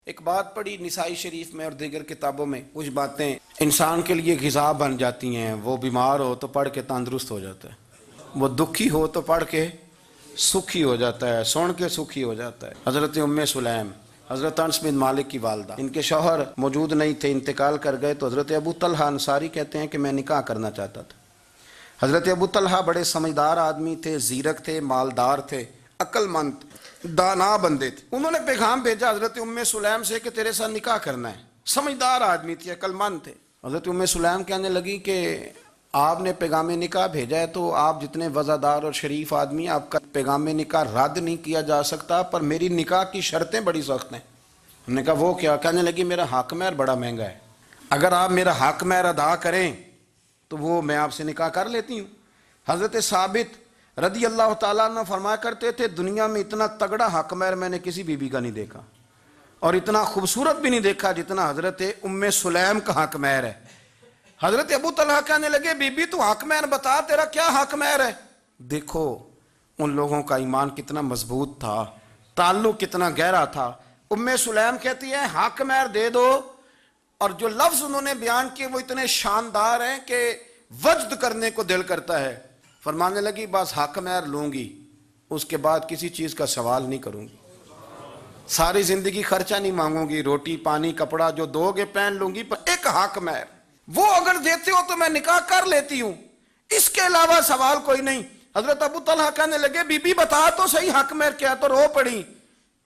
ایک بات پڑھی نسائی شریف میں اور دیگر کتابوں میں، کچھ باتیں انسان کے لیے غذا بن جاتی ہیں۔ وہ بیمار ہو تو پڑھ کے تندرست ہو جاتا ہے، وہ دکھی ہو تو پڑھ کے سکھی ہو جاتا ہے، سن کے سکھی ہو جاتا ہے۔ حضرت ام سلیم، حضرت انس بن مالک کی والدہ، ان کے شوہر موجود نہیں تھے، انتقال کر گئے، تو حضرت ابو طلحہ انصاری کہتے ہیں کہ میں نکاح کرنا چاہتا تھا۔ حضرت ابو طلحہ بڑے سمجھدار آدمی تھے، زیرک تھے، مالدار تھے، عقل مند دانا بندے تھے۔ انہوں نے پیغام بھیجا حضرت ام سلیم سے کہ تیرے ساتھ نکاح کرنا ہے۔ سمجھدار آدمی تھے، عقل مند تھے۔ حضرت ام سلیم کہنے لگی کہ آپ نے پیغام نکاح بھیجا ہے تو آپ جتنے وزادار اور شریف آدمی ہیں، آپ کا پیغام نکاح رد نہیں کیا جا سکتا، پر میری نکاح کی شرطیں بڑی سخت ہیں۔ ہم نے کہا وہ کیا؟ کہنے لگی میرا حق مہر بڑا مہنگا ہے، اگر آپ میرا حق مہر ادا کریں تو وہ میں آپ سے نکاح کر لیتی ہوں۔ حضرت ثابت رضی اللہ تعالیٰ عنہ فرمایا کرتے تھے دنیا میں اتنا تگڑا حق مہر میں نے کسی بی بی کا نہیں دیکھا، اور اتنا خوبصورت بھی نہیں دیکھا جتنا حضرت ام سلیم کا حق مہر ہے۔ حضرت ابو طلحہ کہنے لگے بی بی تو حق مہر بتا، تیرا کیا حق مہر ہے؟ دیکھو ان لوگوں کا ایمان کتنا مضبوط تھا، تعلق کتنا گہرا تھا۔ ام سلیم کہتی ہے حق مہر دے دو، اور جو لفظ انہوں نے بیان کیے وہ اتنے شاندار ہیں کہ وجد کرنے کو دل کرتا ہے۔ فرمانے لگی بس حق مہر لوں گی، اس کے بعد کسی چیز کا سوال نہیں کروں گی، ساری زندگی خرچہ نہیں مانگوں گی، روٹی پانی کپڑا جو دو گے پہن لوں گی، پر ایک حق مہر وہ اگر دیتے ہو تو میں نکاح کر لیتی ہوں، اس کے علاوہ سوال کوئی نہیں۔ حضرت ابو طلحہ کہنے لگے بی بی بتا تو صحیح حق مہر کیا، تو رو پڑی،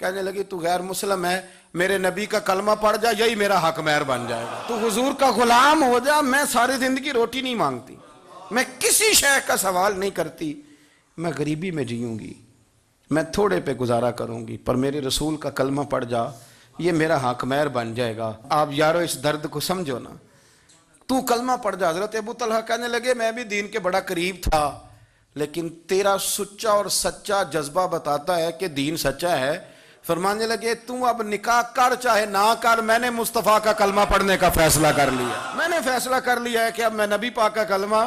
کہنے لگی تو غیر مسلم ہے، میرے نبی کا کلمہ پڑھ جا، یہی میرا حق مہر بن جائے گا، تو حضور کا غلام ہو جا، میں ساری زندگی روٹی نہیں مانگتی، میں کسی شے کا سوال نہیں کرتی، میں غریبی میں جیوں گی، میں تھوڑے پہ گزارا کروں گی، پر میرے رسول کا کلمہ پڑھ جا، یہ میرا حق مہر بن جائے گا۔ آپ یارو اس درد کو سمجھو نا، تو کلمہ پڑھ جا۔ حضرت ابو طلحہ کہنے لگے میں بھی دین کے بڑا قریب تھا، لیکن تیرا سچا اور سچا جذبہ بتاتا ہے کہ دین سچا ہے۔ فرمانے لگے تو اب نکاح کر چاہے نہ کر، میں نے مصطفیٰ کا کلمہ پڑھنے کا فیصلہ کر لیا، میں نے فیصلہ کر لیا ہے کہ اب میں نبی پاک کا کلمہ،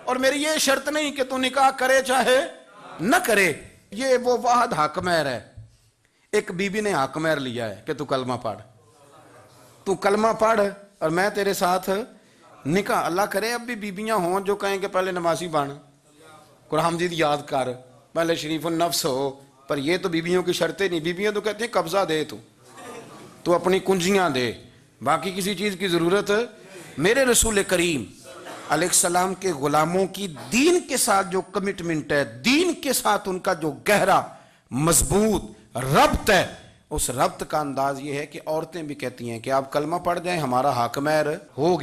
اور میری یہ شرط نہیں کہ تو نکاح کرے چاہے نہ کرے۔ یہ وہ واحد حق مہر ہے۔ ایک بی بی نے حق مہر لیا ہے کہ تو کلمہ پڑھ، تو کلمہ پڑھ اور میں تیرے ساتھ نکاح۔ اللہ کرے اب بھی بیویاں ہوں جو کہیں کہ پہلے نمازی بن، قرآن مجید یاد کر، پہلے شریف النفس ہو، پر یہ تو بیویوں کی شرطیں نہیں۔ بیویاں تو کہتے ہیں قبضہ دے، تو اپنی کنجیاں دے، باقی کسی چیز کی ضرورت۔ میرے رسول کریم علیہ السلام کے غلاموں کی دین کے ساتھ جو کمٹمنٹ ہے، دین کے ساتھ ان کا جو گہرا مضبوط ربط ہے، اس ربط کا انداز یہ ہے کہ عورتیں بھی کہتی ہیں کہ آپ کلمہ پڑھ جائیں، ہمارا حق مہر ہو گیا۔